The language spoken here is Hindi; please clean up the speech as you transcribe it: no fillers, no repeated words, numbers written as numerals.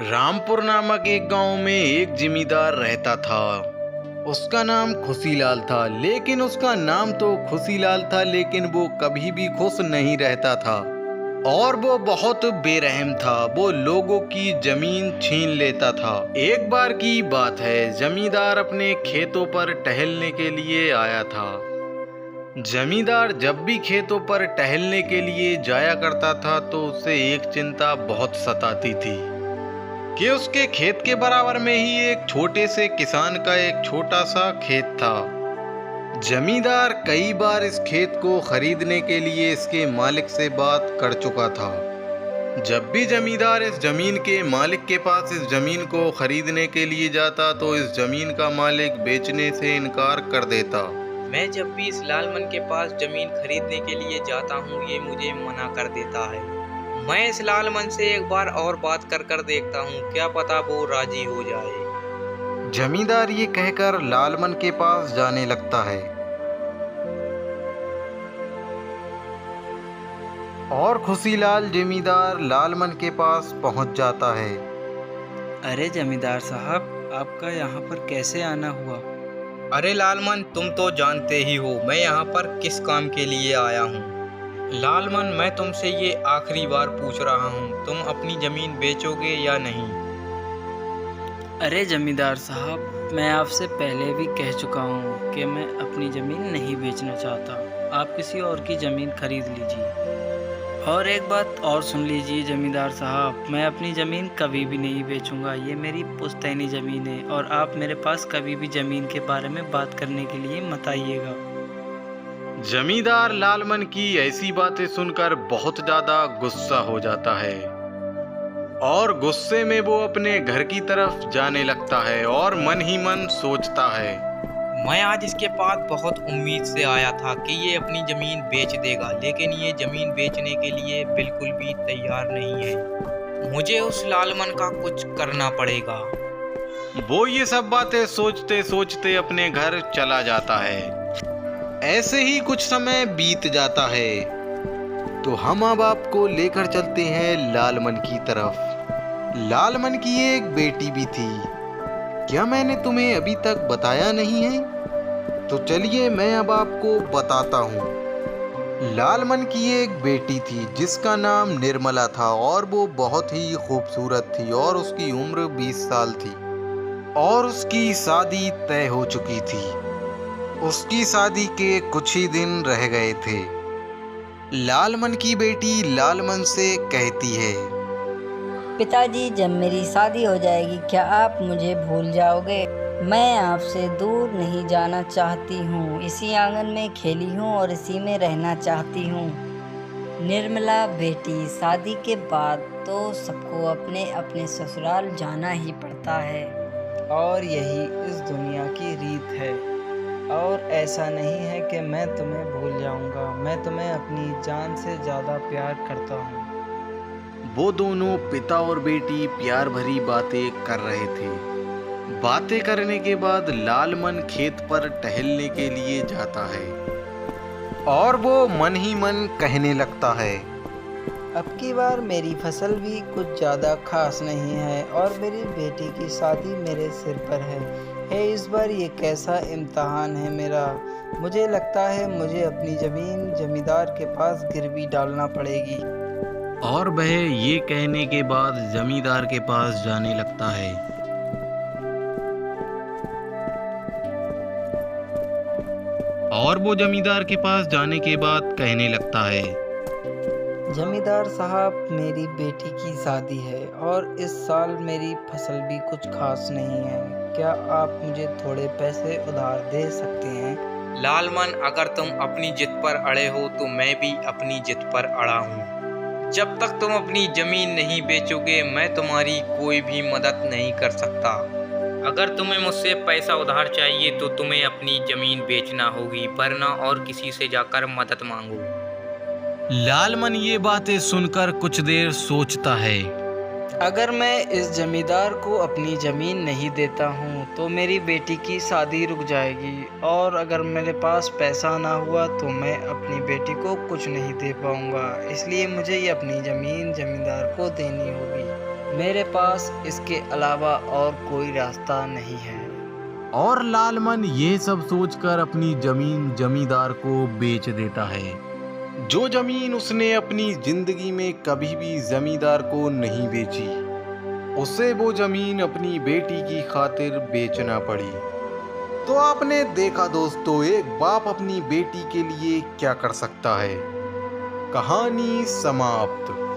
रामपुर नामक एक गांव में एक जमींदार रहता था। उसका नाम खुशीलाल था, लेकिन उसका नाम तो खुशीलाल था, लेकिन वो कभी भी खुश नहीं रहता था और वो बहुत बेरहम था। वो लोगों की जमीन छीन लेता था। एक बार की बात है, जमींदार अपने खेतों पर टहलने के लिए आया था। जमींदार जब भी खेतों पर टहलने के लिए जाया करता था तो उसे एक चिंता बहुत सताती थी कि उसके खेत के बराबर में ही एक छोटे से किसान का एक छोटा सा खेत था। जमींदार कई बार इस खेत को खरीदने के लिए इसके मालिक से बात कर चुका था। जब भी जमींदार इस जमीन के मालिक के पास इस जमीन को खरीदने के लिए जाता तो इस जमीन का मालिक बेचने से इनकार कर देता। मैं जब भी इस लालमन के पास जमीन खरीदने के लिए जाता हूँ, ये मुझे मना कर देता है। मैं इस लालमन से एक बार और बात कर देखता हूँ, क्या पता वो राजी हो जाए। जमींदार ये कहकर लालमन के पास जाने लगता है और खुशीलाल जमींदार लालमन के पास पहुंच जाता है। अरे जमींदार साहब, आपका यहाँ पर कैसे आना हुआ? अरे लालमन, तुम तो जानते ही हो मैं यहाँ पर किस काम के लिए आया हूँ। लालमन, मैं तुमसे ये आखिरी बार पूछ रहा हूँ, तुम अपनी जमीन बेचोगे या नहीं? अरे जमींदार साहब, मैं आपसे पहले भी कह चुका हूँ कि मैं अपनी ज़मीन नहीं बेचना चाहता। आप किसी और की ज़मीन खरीद लीजिए। और एक बात और सुन लीजिए जमींदार साहब, मैं अपनी ज़मीन कभी भी नहीं बेचूंगा। ये मेरी पुश्तैनी ज़मीन है और आप मेरे पास कभी भी ज़मीन के बारे में बात करने के लिए मत आइएगा। जमींदार लालमन की ऐसी बातें सुनकर बहुत ज्यादा गुस्सा हो जाता है और गुस्से में वो अपने घर की तरफ जाने लगता है और मन ही मन सोचता है, मैं आज इसके पास बहुत उम्मीद से आया था कि ये अपनी ज़मीन बेच देगा, लेकिन ये ज़मीन बेचने के लिए बिल्कुल भी तैयार नहीं है। मुझे उस लालमन का कुछ करना पड़ेगा। वो ये सब बातें सोचते सोचते अपने घर चला जाता है। ऐसे ही कुछ समय बीत जाता है तो हम अब आपको लेकर चलते हैं लालमन की तरफ। लालमन की एक बेटी भी थी। क्या मैंने तुम्हें अभी तक बताया नहीं है? तो चलिए मैं अब आपको बताता हूँ। लालमन की एक बेटी थी जिसका नाम निर्मला था और वो बहुत ही खूबसूरत थी और उसकी उम्र 20 साल थी और उसकी शादी तय हो चुकी थी। उसकी शादी के कुछ ही दिन रह गए थे। लालमन की बेटी लालमन से कहती है, पिताजी, जब मेरी शादी हो जाएगी क्या आप मुझे भूल जाओगे? मैं आपसे दूर नहीं जाना चाहती हूँ। इसी आंगन में खेली हूँ और इसी में रहना चाहती हूँ। निर्मला बेटी, शादी के बाद तो सबको अपने अपने ससुराल जाना ही पड़ता है और यही इस दुनिया की रीत है। और ऐसा नहीं है कि मैं तुम्हें भूल जाऊंगा। मैं तुम्हें अपनी जान से ज़्यादा प्यार करता हूँ। वो दोनों पिता और बेटी प्यार भरी बातें कर रहे थे। बातें करने के बाद लालमन खेत पर टहलने के लिए जाता है और वो मन ही मन कहने लगता है, अब की बार मेरी फसल भी कुछ ज़्यादा खास नहीं है और मेरी बेटी की शादी मेरे सिर पर है। इस बार ये कैसा इम्तहान है मेरा। मुझे लगता है मुझे अपनी ज़मीन जमींदार के पास गिरवी डालना पड़ेगी। और वह ये कहने के बाद जमींदार के पास जाने लगता है। और वो जमींदार के पास जाने के बाद कहने लगता है, जमींदार साहब, मेरी बेटी की शादी है और इस साल मेरी फसल भी कुछ खास नहीं है। क्या आप मुझे थोड़े पैसे उधार दे सकते हैं? लालमन, अगर तुम अपनी जिद पर अड़े हो तो मैं भी अपनी जिद पर अड़ा हूँ। जब तक तुम अपनी जमीन नहीं बेचोगे मैं तुम्हारी कोई भी मदद नहीं कर सकता। अगर तुम्हें मुझसे पैसा उधार चाहिए तो तुम्हें अपनी जमीन बेचना होगी, वरना और किसी से जाकर मदद मांगो। लालमन ये बातें सुनकर कुछ देर सोचता है। अगर मैं इस जमींदार को अपनी ज़मीन नहीं देता हूँ तो मेरी बेटी की शादी रुक जाएगी और अगर मेरे पास पैसा ना हुआ तो मैं अपनी बेटी को कुछ नहीं दे पाऊँगा। इसलिए मुझे ये अपनी ज़मीन जमींदार को देनी होगी। मेरे पास इसके अलावा और कोई रास्ता नहीं है। और लालमन ये सब सोचकर अपनी जमीन जमींदार को बेच देता है। जो जमीन उसने अपनी जिंदगी में कभी भी जमींदार को नहीं बेची, उसे वो जमीन अपनी बेटी की खातिर बेचना पड़ी। तो आपने देखा दोस्तों, एक बाप अपनी बेटी के लिए क्या कर सकता है। कहानी समाप्त।